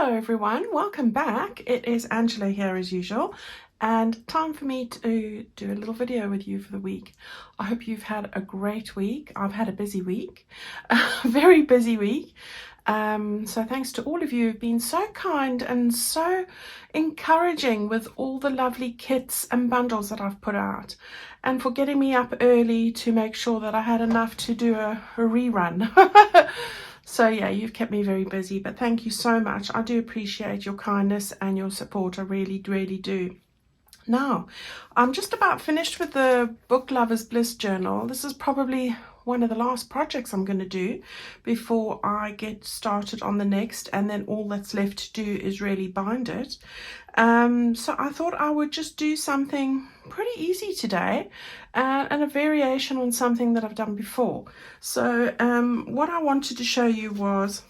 Hello everyone, welcome back. It is Angela here as usual, and time for me to do a little video with you for the week. I hope you've had a great week. I've had a busy week, a very busy week. So thanks to all of you who've been so kind and so encouraging with all the lovely kits and bundles that I've put out, and for getting me up early to make sure that I had enough to do a rerun. So yeah, you've kept me very busy, but thank you so much. I do appreciate your kindness and your support. I really, really do. Now, I'm just about finished with the Book Lovers Bliss journal. This is probably one of the last projects I'm going to do before I get started on the next, and then all that's left to do is really bind it. So I thought I would just do something pretty easy today, and a variation on something that I've done before. So what I wanted to show you was,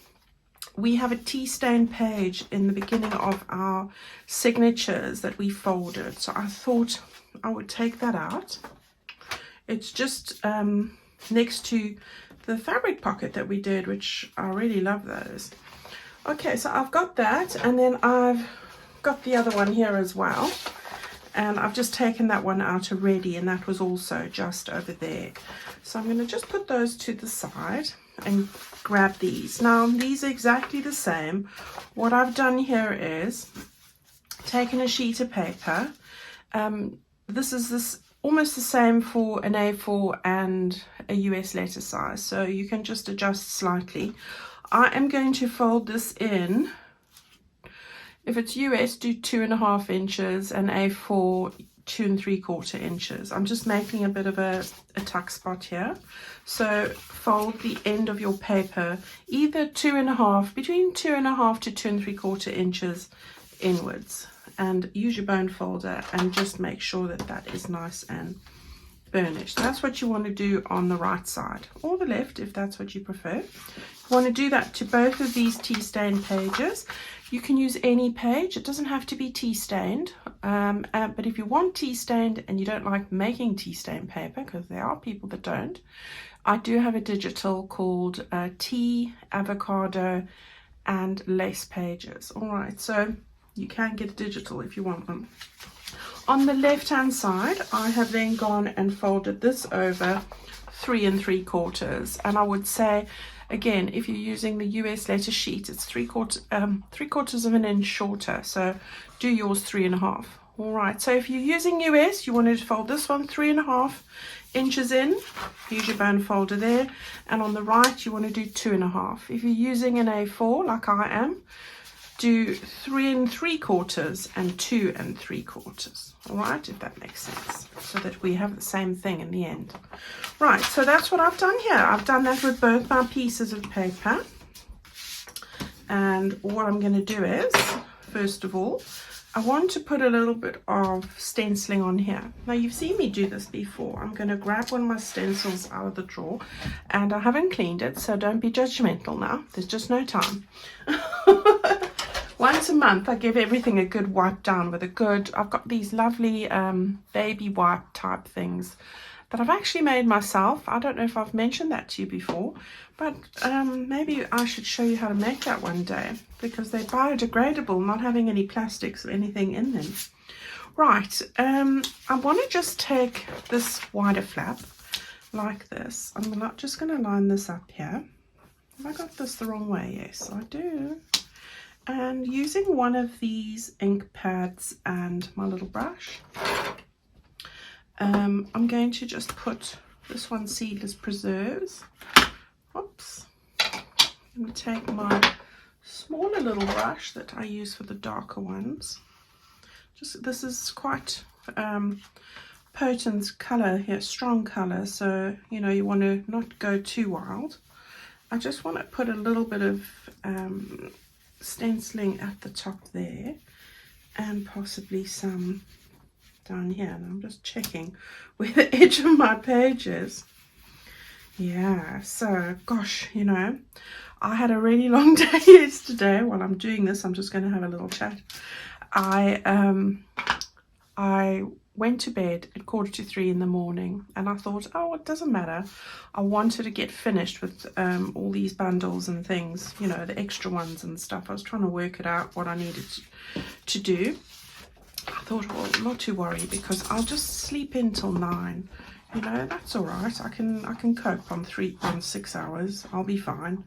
we have a tea stain page in the beginning of our signatures that we folded. So I thought I would take that out. It's just next to the fabric pocket that we did, which I really love those. Okay, so I've got that, and then I've got the other one here as well. And I've just taken that one out already, and that was also just over there. So I'm going to just put those to the side and grab these. Now these are exactly the same. What I've done here is taken a sheet of paper. This is almost the same for an A4 and a US letter size, so you can just adjust slightly. I am going to fold this in. If it's US, do 2.5 inches, and A4 2 3/4 inches. I'm just making a bit of a tuck spot here. So fold the end of your paper either between 2.5 to 2 3/4 inches inwards, and use your bone folder and just make sure that that is nice and burnished. That's what you want to do on the right side, or the left if that's what you prefer. You want to do that to both of these tea stain pages. You can use any page, it doesn't have to be tea stained, but if you want tea stained and you don't like making tea stain paper, because there are people that don't, I do have a digital called Tea, Avocado and Lace Pages. All right, so you can get a digital if you want one. On the left hand side, I have then gone and folded this over 3 3/4, and I would say, again, if you're using the US letter sheet, it's 3/4 of an inch shorter, so do yours 3.5. All right, so if you're using US, you want to fold this one 3.5 inches in, use your bone folder there, and on the right you want to do 2.5. If you're using an A4 like I am, do 3 3/4 and 2 3/4. All right, if that makes sense, so that we have the same thing in the end. Right, so that's what I've done here. I've done that with both my pieces of paper, and what I'm going to do is, first of all, I want to put a little bit of stenciling on here. Now you've seen me do this before. I'm going to grab one of my stencils out of the drawer, and I haven't cleaned it, so don't be judgmental now. There's just no time. Once a month I give everything a good wipe down with I've got these lovely baby wipe type things that I've actually made myself. I don't know if I've mentioned that to you before, but maybe I should show you how to make that one day, because they're biodegradable, not having any plastics or anything in them. Right, I want to just take this wider flap like this. I'm just going to line this up here. Have I got this the wrong way? Yes, I do. And using one of these ink pads and my little brush, I'm going to just put this one, Seedless Preserves. Oops. I'm going to take my smaller little brush that I use for the darker ones. This is quite potent color here, strong color, so you know you want to not go too wild. I just want to put a little bit of stenciling at the top there, and possibly some down here. And I'm just checking where the edge of my page is. Yeah, so gosh, you know, I had a really long day yesterday. While I'm doing this, I'm just going to have a little chat. I went to bed at 2:45 in the morning, and I thought, oh, it doesn't matter. I wanted to get finished with all these bundles and things, you know, the extra ones and stuff. I was trying to work it out what I needed to do. I thought, well, not to worry, because I'll just sleep in till 9. You know, that's all right. I can cope on 6 hours. I'll be fine.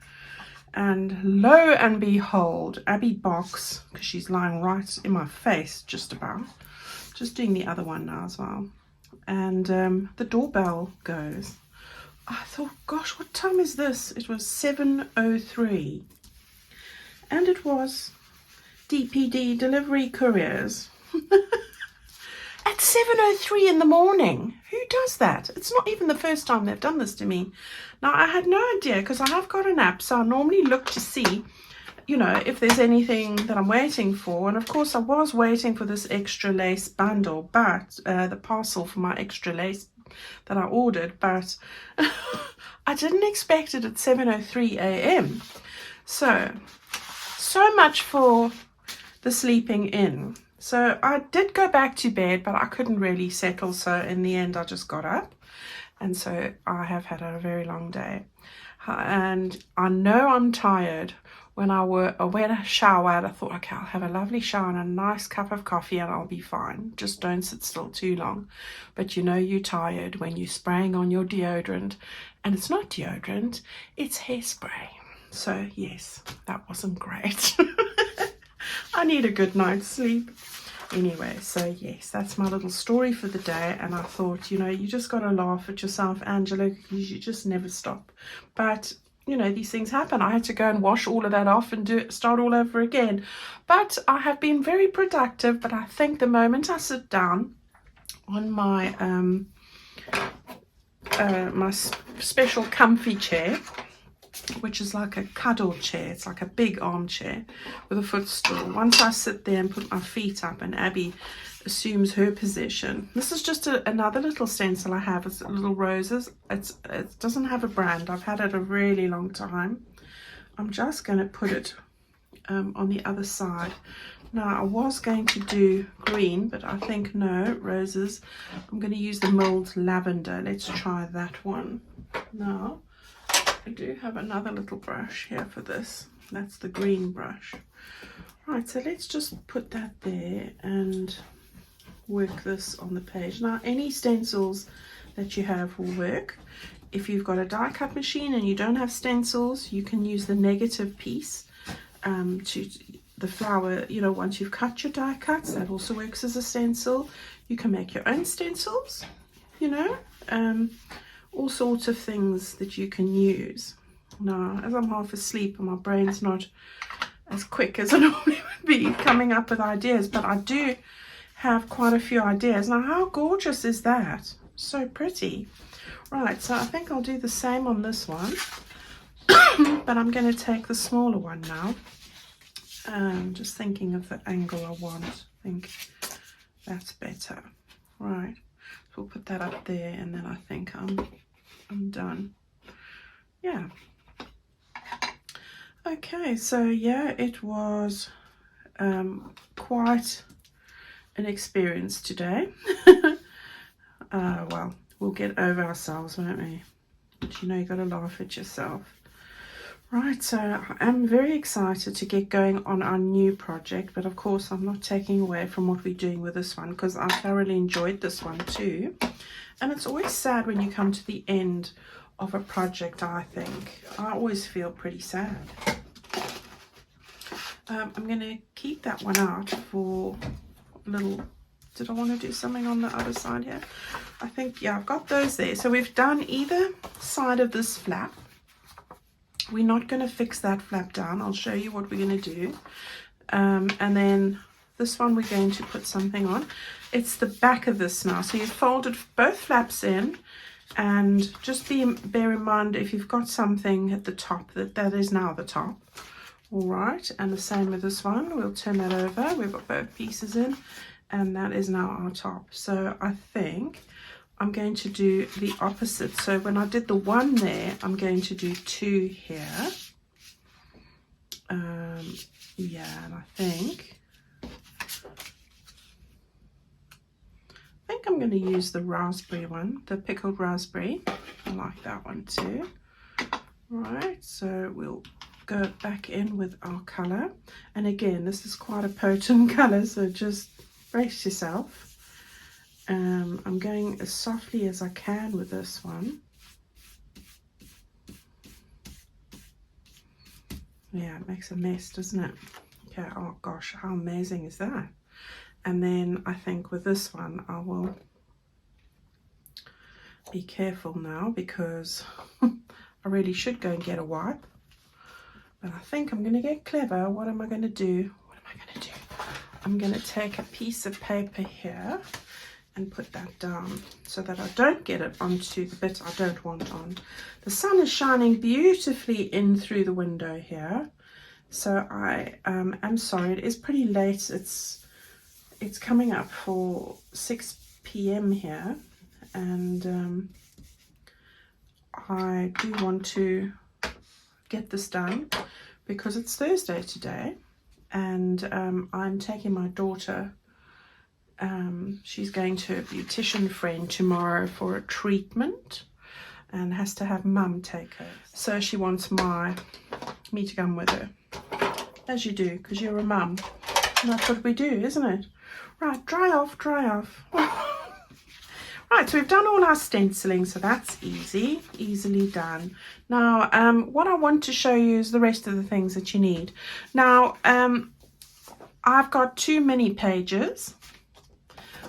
And lo and behold, Abby barks, because she's lying right in my face, just about. Just doing the other one now as well. And the doorbell goes. I thought, gosh, what time is this? It was 7:03. And it was DPD Delivery Couriers. At 7:03 in the morning. Who does that? It's not even the first time they've done this to me. Now, I had no idea, because I have got an app, so I normally look to see, you know, if there's anything that I'm waiting for. And of course, I was waiting for this extra lace bundle, but the parcel for my extra lace that I ordered, but I didn't expect it at 7:03 a.m. So much for the sleeping in. So I did go back to bed, but I couldn't really settle. So in the end, I just got up. And so I have had a very long day. And I know I'm tired. When I went a shower, I thought, okay, I'll have a lovely shower and a nice cup of coffee and I'll be fine. Just don't sit still too long. But you know you're tired when you're spraying on your deodorant. And it's not deodorant, it's hairspray. So yes, that wasn't great. I need a good night's sleep. Anyway, so yes, that's my little story for the day. And I thought, you know, you just got to laugh at yourself, Angela, because you just never stop. But, you know, these things happen. I had to go and wash all of that off and start all over again. But I have been very productive. But I think the moment I sit down on my my special comfy chair, which is like a cuddle chair. It's like a big armchair with a footstool. Once I sit there and put my feet up and Abby assumes her position. This is just another little stencil I have. It's little roses. It doesn't have a brand. I've had it a really long time. I'm just going to put it on the other side. Now, I was going to do green, but I think no, roses. I'm going to use the milled lavender. Let's try that one. Now, I do have another little brush here for this. That's the green brush. Right, so let's just put that there and work this on the page. Now, any stencils that you have will work. If you've got a die cut machine and you don't have stencils, you can use the negative piece to the flower. You know, once you've cut your die cuts, that also works as a stencil. You can make your own stencils, you know, all sorts of things that you can use. Now, as I'm half asleep and my brain's not as quick as it normally would be coming up with ideas, but I do have quite a few ideas. Now, how gorgeous is that? So pretty. Right, so I think I'll do the same on this one, but I'm going to take the smaller one now. Just thinking of the angle I want. I think that's better. Right, so we'll put that up there, and then I think I'm done. Yeah. Okay, so yeah, it was quite an experience today. Well, we'll get over ourselves, won't we? But you know, you got to laugh at yourself. Right, so I'm very excited to get going on our new project, but of course I'm not taking away from what we're doing with this one, because I thoroughly enjoyed this one too. And it's always sad when you come to the end of a project, I think. I always feel pretty sad. I'm going to keep that one out for a little... Did I want to do something on the other side here? I think, yeah, I've got those there. So we've done either side of this flap. We're not going to fix that flap down. I'll show you what we're going to do. And then this one we're going to put something on. It's the back of this now. So you've folded both flaps in. And just bear in mind, if you've got something at the top, that is now the top. All right. And the same with this one. We'll turn that over. We've got both pieces in. And that is now our top. So I think I'm going to do the opposite. So when I did the one there, I'm going to do two here. Yeah, and I think going to use the raspberry one, the pickled raspberry. I like that one too. Right, so we'll go back in with our colour. And again, this is quite a potent colour, so just brace yourself. I'm going as softly as I can with this one. Yeah, it makes a mess, doesn't it? Okay, oh gosh, how amazing is that? And then I think with this one, I will be careful now, because I really should go and get a wipe. But I think I'm going to get clever. What am I going to do? What am I going to do? I'm going to take a piece of paper here and put that down so that I don't get it onto the bit I don't want on. The sun is shining beautifully in through the window here, so I am sorry, it is pretty late. It's coming up for 6 p.m. here, and I do want to get this done because it's Thursday today, and I'm taking my daughter. She's going to a beautician friend tomorrow for a treatment and has to have mum take her. So she wants me to come with her, as you do, because you're a mum. And that's what we do, isn't it? Right, dry off, dry off. Right, so we've done all our stenciling, so that's easily done. Now, what I want to show you is the rest of the things that you need. Now, I've got 2 mini pages.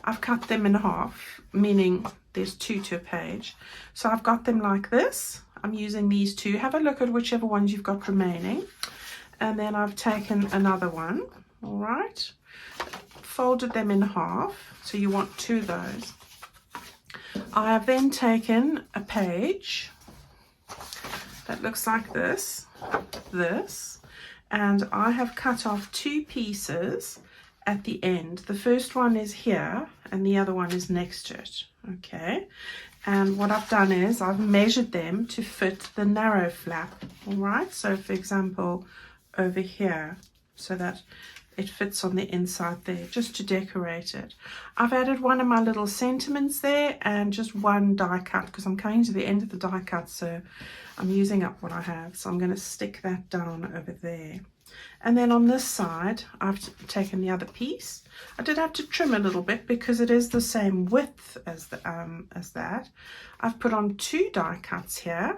I've cut them in half, meaning there's 2 to a page. So I've got them like this. I'm using these 2. Have a look at whichever ones you've got remaining. And then I've taken another one, all right? Folded them in half, so you want 2 of those. I have then taken a page that looks like this, and I have cut off 2 pieces at the end. The first one is here and the other one is next to it. Okay, and what I've done is I've measured them to fit the narrow flap. All right, so for example over here, so that it fits on the inside there, just to decorate it. I've added one of my little sentiments there and just 1 die cut, because I'm coming to the end of the die cut, so I'm using up what I have. So I'm going to stick that down over there. And then on this side, I've taken the other piece. I did have to trim a little bit because it is the same width as that. I've put on 2 die cuts here.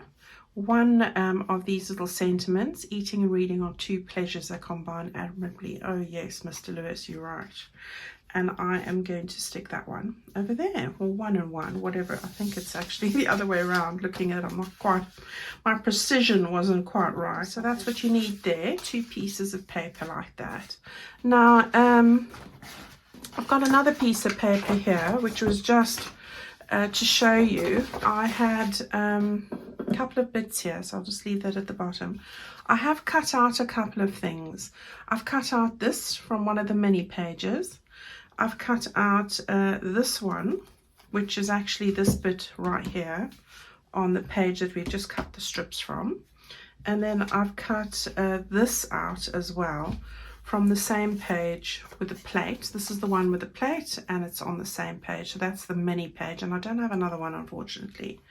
One of these little sentiments, eating and reading are 2 pleasures that combine admirably. Oh yes, Mr. Lewis, you're right. And I am going to stick that one over there, or 1 and 1, whatever. I think it's actually the other way around. Looking at it, I'm not quite, my precision wasn't quite right. So that's what you need there, 2 pieces of paper like that. Now, I've got another piece of paper here, which was just to show you. I had a couple of bits here, so I'll just leave that at the bottom. I have cut out a couple of things. I've cut out this from one of the mini pages. I've cut out this one, which is actually this bit right here on the page that we just cut the strips from. And then I've cut this out as well from the same page with the plate. This is the one with the plate and it's on the same page. So that's the mini page, and I don't have another one, unfortunately.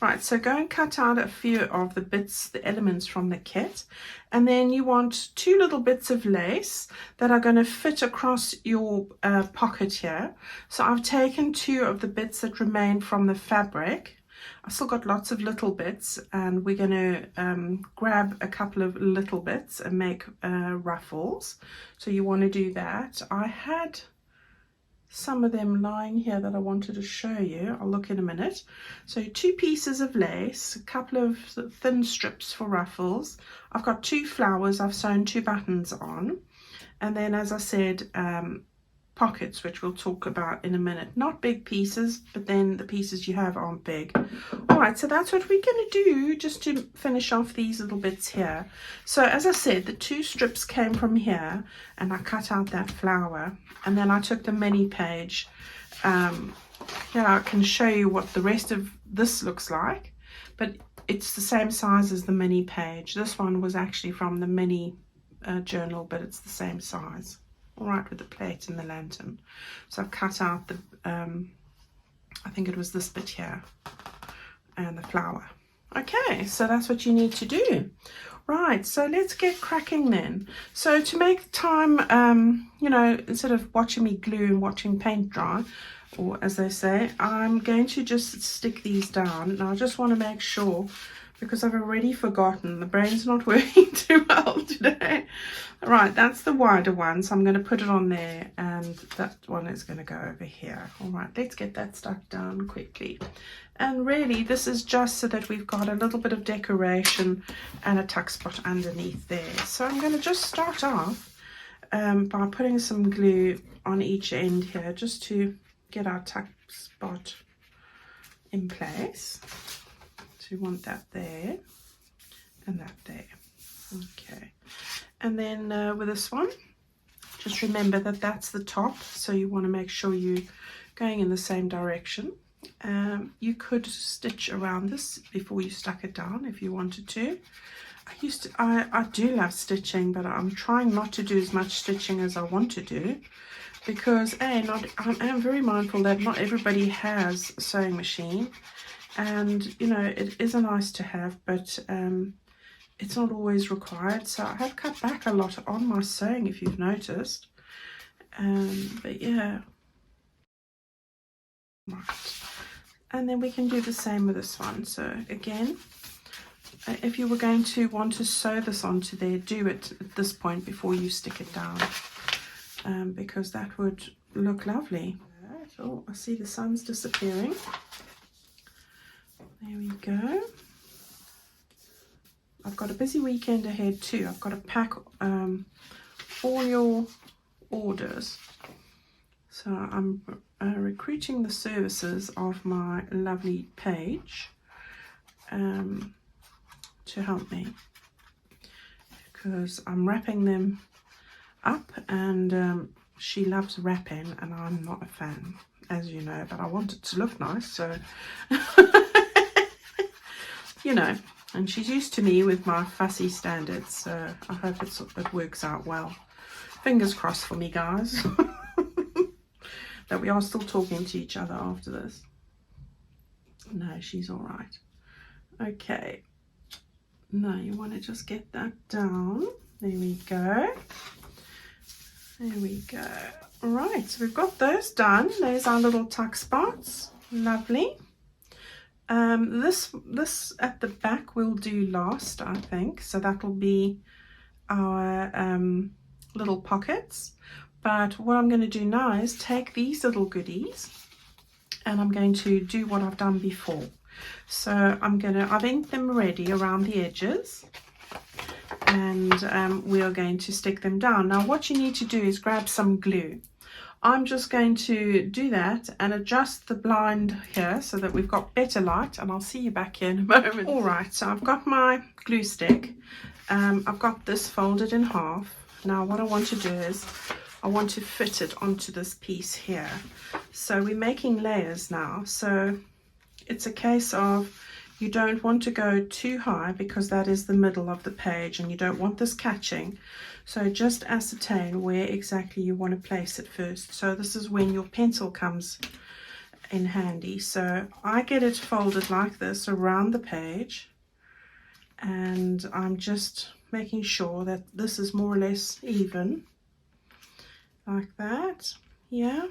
Right, so go and cut out a few of the bits, the elements from the kit. And then you want 2 little bits of lace that are going to fit across your pocket here. So I've taken 2 of the bits that remain from the fabric. I've still got lots of little bits, and we're going to grab a couple of little bits and make ruffles. So you want to do that. I had some of them lying here that I wanted to show you. I'll look in a minute. So 2 pieces of lace, a couple of thin strips for ruffles. I've got 2 flowers. I've sewn 2 buttons on. And then, as I said, pockets, which we'll talk about in a minute. Not big pieces, but then the pieces you have aren't big. All right, so that's what we're going to do just to finish off these little bits here. So as I said, the 2 strips came from here, and I cut out that flower, and then I took the mini page. Here I can show you what the rest of this looks like, but it's the same size as the mini page. This one was actually from the mini journal, but it's the same size. All right, with the plate and the lantern. So I've cut out I think it was this bit here, and the flower. Okay, so that's what you need to do. Right, so let's get cracking then. So to make time, you know, instead of watching me glue and watching paint dry, or as they say, I'm going to just stick these down. Now I just want to make sure, because I've already forgotten, the brain's not working too well today. Right, that's the wider one, so I'm going to put it on there, and that one is going to go over here. All right, let's get that stuck down quickly. And really, this is just so that we've got a little bit of decoration and a tuck spot underneath there. So I'm going to just start off by putting some glue on each end here, just to get our tuck spot in place. So we want that there and that there. Okay, and then with this one, just remember that that's the top, so you want to make sure you're going in the same direction. You could stitch around this before you stuck it down if you wanted to. I do love stitching, but I'm trying not to do as much stitching as I want to do, because I am very mindful that not everybody has a sewing machine, and you know, it is a nice to have, but it's not always required. So I have cut back a lot on my sewing, if you've noticed. But yeah, right. And then we can do the same with this one. So again, if you were going to want to sew this onto there, do it at this point before you stick it down, because that would look lovely. Oh, I see the sun's disappearing. There we go. I've got a busy weekend ahead too. I've got to pack all your orders. So I'm recruiting the services of my lovely Paige to help me, because I'm wrapping them up, and she loves wrapping and I'm not a fan, as you know, but I want it to look nice, so you know, and she's used to me with my fussy standards, so I hope it works out well. Fingers crossed for me, guys. That we are still talking to each other after this. No, she's all right. Okay. Now you want to just get that down. There we go. There we go. All right, so we've got those done. There's our little tuck spots. Lovely. This at the back will do last, I think. So that'll be our little pockets. But what I'm going to do now is take these little goodies, and I'm going to do what I've done before. So I've inked them ready around the edges, and we are going to stick them down. Now what you need to do is grab some glue. I'm just going to do that and adjust the blind here so that we've got better light, and I'll see you back here in a moment. All right, so I've got my glue stick. I've got this folded in half. Now what I want to do is I want to fit it onto this piece here. So we're making layers now. So it's a case of, you don't want to go too high because that is the middle of the page and you don't want this catching. So just ascertain where exactly you want to place it first. So this is when your pencil comes in handy. So I get it folded like this around the page, and I'm just making sure that this is more or less even. Like that, yeah,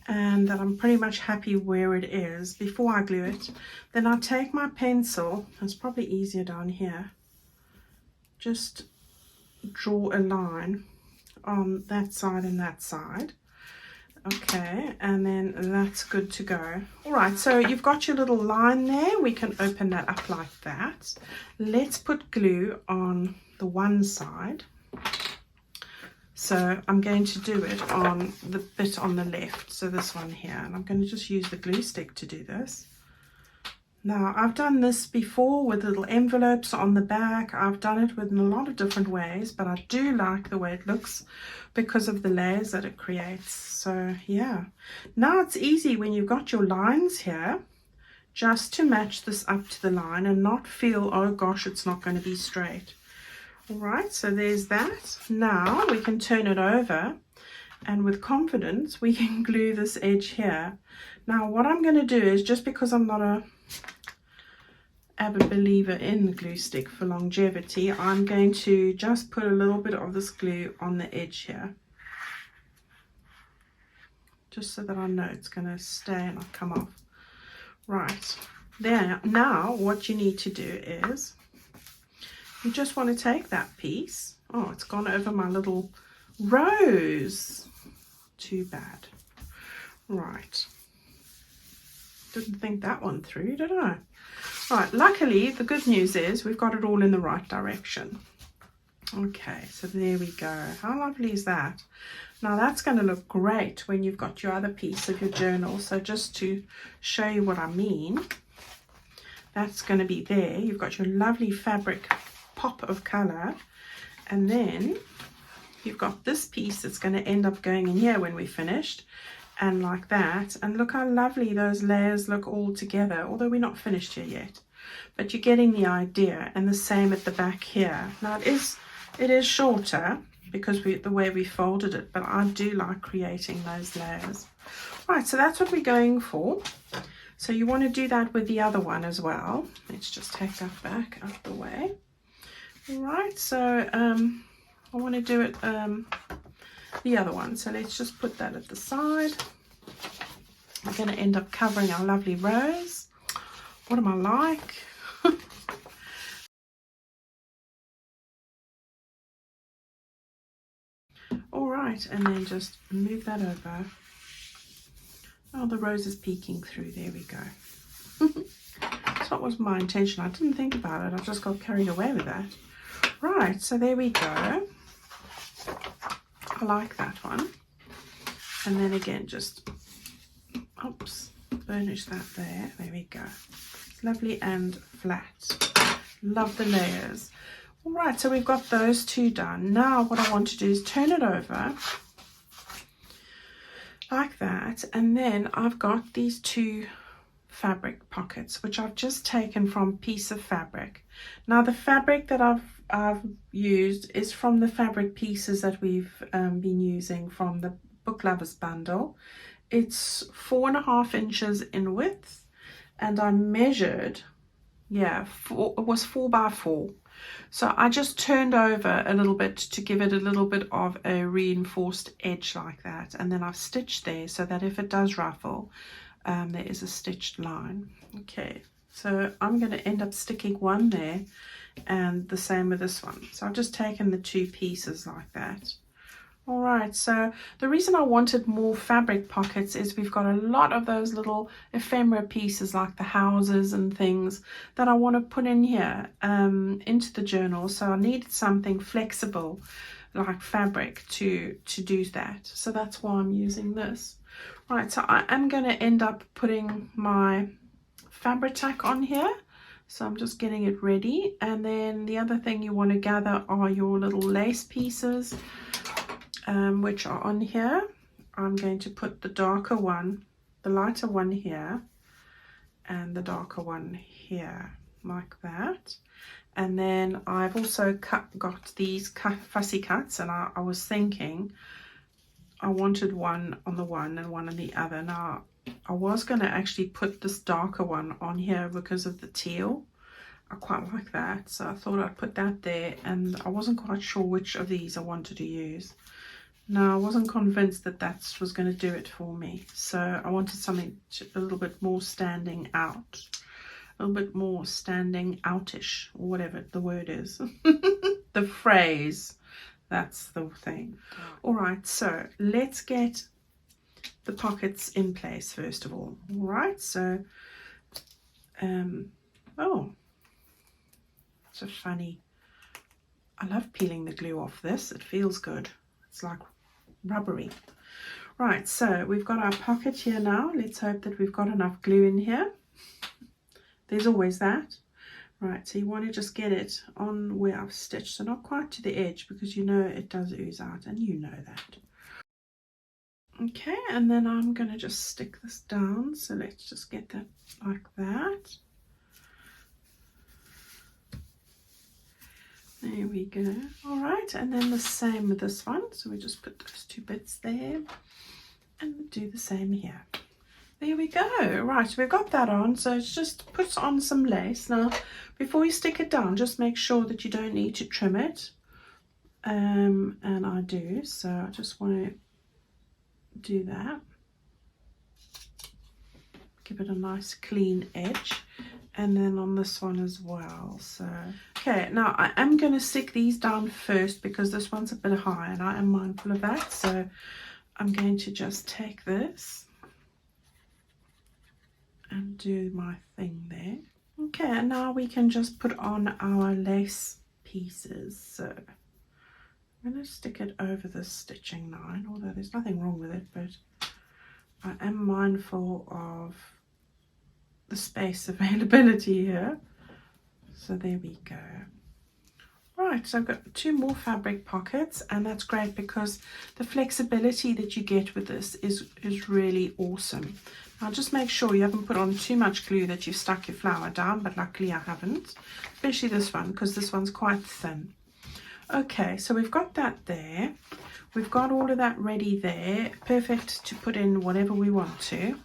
and that I'm pretty much happy where it is before I glue it. Then I take my pencil, it's probably easier down here, just draw a line on that side and that side. Okay, and then that's good to go. All right, so you've got your little line there. We can open that up like that. Let's put glue on the one side. So I'm going to do it on the bit on the left, so this one here, and I'm going to just use the glue stick to do this. Now I've done this before with little envelopes on the back. I've done it with in a lot of different ways, but I do like the way it looks because of the layers that it creates. So yeah, now it's easy when you've got your lines here just to match this up to the line and not feel, oh gosh, it's not going to be straight. All right, so there's that. Now we can turn it over, and with confidence we can glue this edge here. Now what I'm going to do is, just because I'm not a avid believer in the glue stick for longevity, I'm going to just put a little bit of this glue on the edge here, just so that I know it's going to stay and not come off. Right, there. Now what you need to do is, you just want to take that piece. Oh, it's gone over my little rose. Too bad. Right. Didn't think that one through, did I? Right, luckily the good news is we've got it all in the right direction. Okay, so there we go. How lovely is that? Now that's going to look great when you've got your other piece of your journal. So just to show you what I mean, that's going to be there. You've got your lovely fabric pop of color, and then you've got this piece that's going to end up going in here when we're finished, and like that. And look how lovely those layers look all together, although we're not finished here yet, but you're getting the idea. And the same at the back here. Now it is shorter because the way we folded it, but I do like creating those layers. Right, so that's what we're going for. So you want to do that with the other one as well. Let's just take that back out the way. All right, so I want to do it the other one, so let's just put that at the side. We're going to end up covering our lovely rose. What am I like? All right, and then just move that over. Oh, the rose is peeking through. There we go. That was my intention. I didn't think about it. I just got carried away with that. Right, so there we go. I like that one. And then again, just, oops, burnish that there. There we go. Lovely and flat. Love the layers. All right, so we've got those two done. Now what I want to do is turn it over like that. And then I've got these two fabric pockets, which I've just taken from a piece of fabric. Now the fabric that I've used is from the fabric pieces that we've been using from the Book Lovers bundle. It's 4.5 inches in width, and I measured, yeah, it was 4 by 4. So I just turned over a little bit to give it a little bit of a reinforced edge like that, and then I've stitched there so that if it does ruffle, there is a stitched line. Okay, so I'm going to end up sticking one there, and the same with this one. So I've just taken the two pieces like that. All right, so the reason I wanted more fabric pockets is we've got a lot of those little ephemera pieces like the houses and things that I want to put in here into the journal. So I needed something flexible like fabric to do that. So that's why I'm using this. Right, so I am going to end up putting my fabric tack on here. So I'm just getting it ready. And then the other thing you want to gather are your little lace pieces, which are on here. I'm going to put the darker one, the lighter one here, and the darker one here, like that. And then I've also got these fussy cuts, and I was thinking I wanted one on the one and one on the other. Now I was going to actually put this darker one on here because of the teal. I quite like that, so I thought I'd put that there, and I wasn't quite sure which of these I wanted to use. Now I wasn't convinced that that was going to do it for me, so I wanted something a little bit more standing out, a little bit more standing outish, or whatever the word is. The phrase, that's the thing. All right, so let's get the pockets in place first of all. All right, so oh, so funny. I love peeling the glue off this. It feels good. It's like rubbery. Right, so we've got our pocket here now. Let's hope that we've got enough glue in here. There's always that. Right, so you want to just get it on where I've stitched, so not quite to the edge, because you know it does ooze out, and you know that. Okay, and then I'm going to just stick this down, so let's just get that like that. There we go. All right, and then the same with this one. So we just put those two bits there, and do the same here. there we go. Right, so we've got that on. So it's just put on some lace. Now, before you stick it down, just make sure that you don't need to trim it. And I do, so I just want to do that. Give it a nice clean edge. And then on this one as well. So, okay, now I am going to stick these down first because this one's a bit high and I am mindful of that. So I'm going to just take this and do my thing there. Okay, and now we can just put on our lace pieces. So I'm going to stick it over the stitching line, although there's nothing wrong with it, but I am mindful of the space availability here. So there we go. Right, so I've got 2 more fabric pockets, and that's great because the flexibility that you get with this is really awesome. Now just make sure you haven't put on too much glue that you've stuck your flower down, but luckily I haven't, especially this one because this one's quite thin. Okay, so we've got that there. We've got all of that ready there, perfect to put in whatever we want to.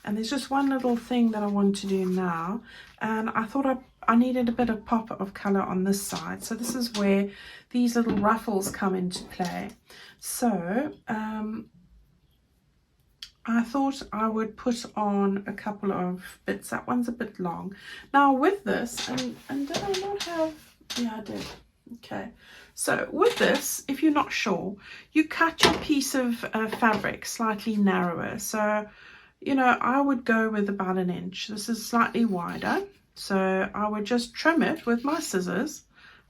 And there's just one little thing that I want to do now, and I thought I needed a bit of pop of colour on this side. So this is where these little ruffles come into play. So I thought I would put on a couple of bits. That one's a bit long. Now with this, and did I not have, yeah I did. Okay, so with this, if you're not sure, you cut your piece of fabric slightly narrower. So you know, I would go with about 1 inch. This is slightly wider, so I would just trim it with my scissors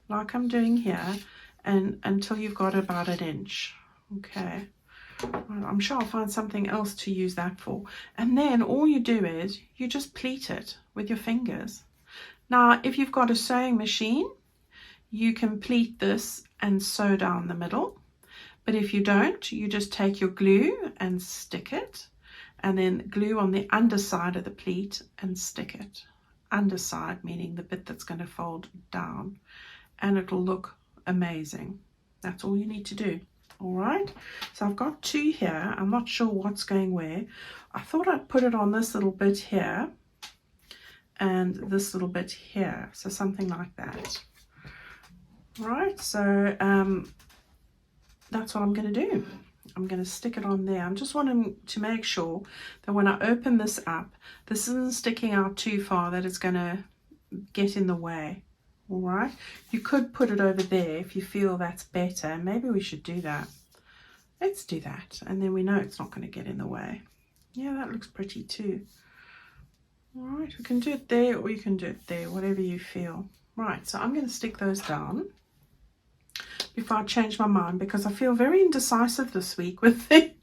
like I'm doing here, and until you've got about 1 inch. Okay, well, I'm sure I'll find something else to use that for. And then all you do is you just pleat it with your fingers. Now if you've got a sewing machine, you can pleat this and sew down the middle, but if you don't, you just take your glue and stick it, and then glue on the underside of the pleat and stick it. Underside meaning the bit that's going to fold down, and it'll look amazing. That's all you need to do. All right, so I've got 2 here. I'm not sure what's going where. I thought I'd put it on this little bit here and this little bit here, so something like that. Right, so that's what I'm going to do. I'm going to stick it on there. I'm just wanting to make sure that when I open this up, this isn't sticking out too far that it's going to get in the way. All right, you could put it over there if you feel that's better. Maybe we should do that. Let's do that, and then we know it's not going to get in the way. Yeah, that looks pretty too. All right, we can do it there or you can do it there, whatever you feel. Right, so I'm going to stick those down before I change my mind, because I feel very indecisive this week with it.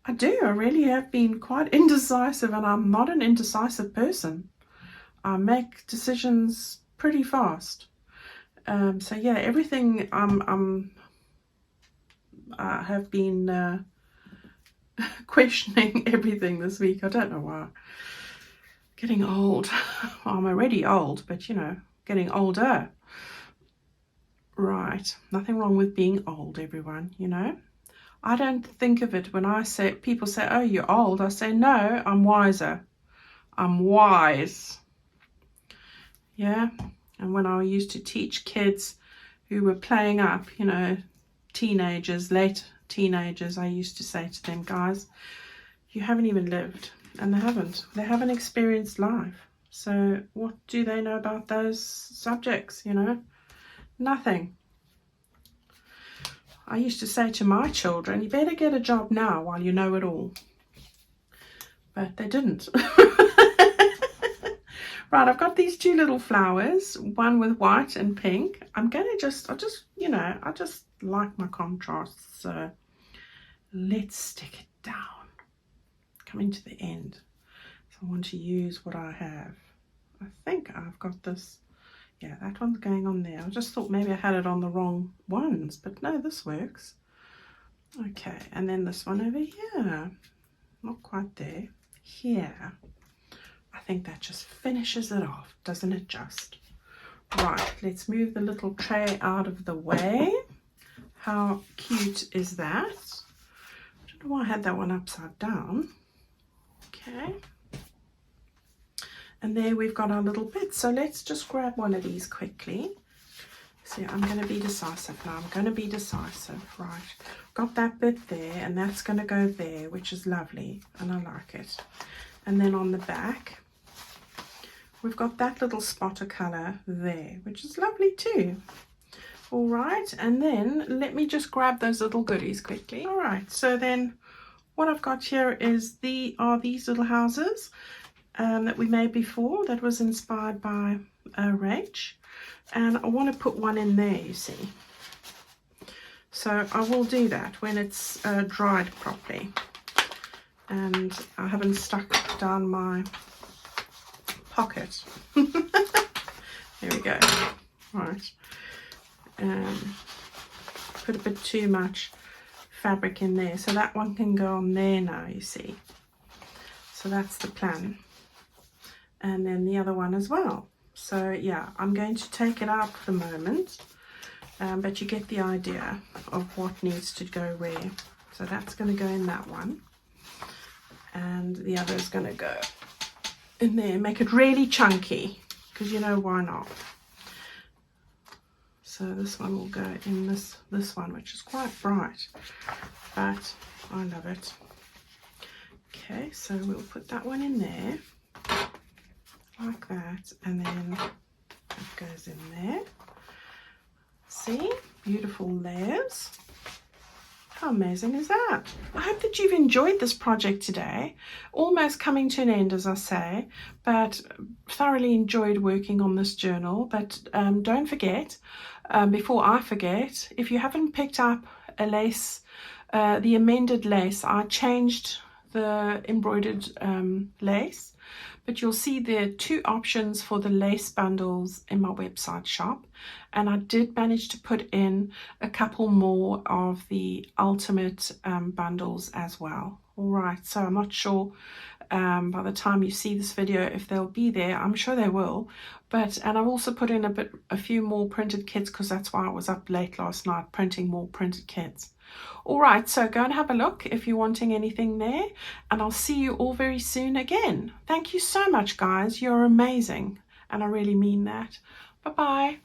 I really have been quite indecisive, and I'm not an indecisive person. I make decisions pretty fast. So yeah, everything I have been questioning everything this week. I don't know why. Getting old. Well, I'm already old, but you know, getting older. Right, nothing wrong with being old, everyone, you know. I don't think of it when people say, oh, you're old. I say, no, I'm wiser. I'm wise. Yeah, and when I used to teach kids who were playing up, you know, teenagers, late teenagers, I used to say to them, guys, you haven't even lived. And they haven't. They haven't experienced life. So what do they know about those subjects, you know? Nothing. I used to say to my children, you better get a job now while you know it all. But they didn't. Right, I've got these 2 little flowers, one with white and pink. I just like my contrasts. So let's stick it down. Coming to the end. So I want to use what I have. I think I've got this. Yeah, that one's going on there. I just thought maybe I had it on the wrong ones, but no, this works. Okay, and then this one over here. Not quite there. Here. I think that just finishes it off, doesn't it just? Right, let's move the little tray out of the way. How cute is that? I don't know why I had that one upside down. Okay, And there we've got our little bits. So let's just grab one of these quickly. See, I'm going to be decisive now. I'm going to be decisive. Right. Got that bit there, and that's going to go there, which is lovely, and I like it. And then on the back, we've got that little spot of colour there, which is lovely too. All right, and then let me just grab those little goodies quickly. All right, so then what I've got here is these little houses that we made before, that was inspired by Rach, and I want to put one in there, you see. So I will do that when it's dried properly, and I haven't stuck down my pocket. There we go. Right. Put a bit too much fabric in there, so that one can go on there now, you see. So that's the plan, and then the other one as well. So yeah, I'm going to take it out for the moment, but you get the idea of what needs to go where. So that's going to go in that one, and the other is going to go in there. Make it really chunky, because you know, why not? So this one will go in this one, which is quite bright, but I love it. Okay, so we'll put that one in there like that, and then it goes in there. See, beautiful layers. How amazing is that? I hope that you've enjoyed this project today. Almost coming to an end, as I say, but thoroughly enjoyed working on this journal. But don't forget, before I forget, if you haven't picked up a lace, the amended lace, I changed the embroidered lace, but you'll see there are 2 options for the lace bundles in my website shop, and I did manage to put in a couple more of the ultimate bundles as well. All right, so I'm not sure by the time you see this video if they'll be there. I'm sure they will, and I've also put in a few more printed kits, because that's why I was up late last night printing more printed kits. All right, so go and have a look if you're wanting anything there, and I'll see you all very soon again. Thank you so much, guys. You're amazing, and I really mean that. Bye-bye.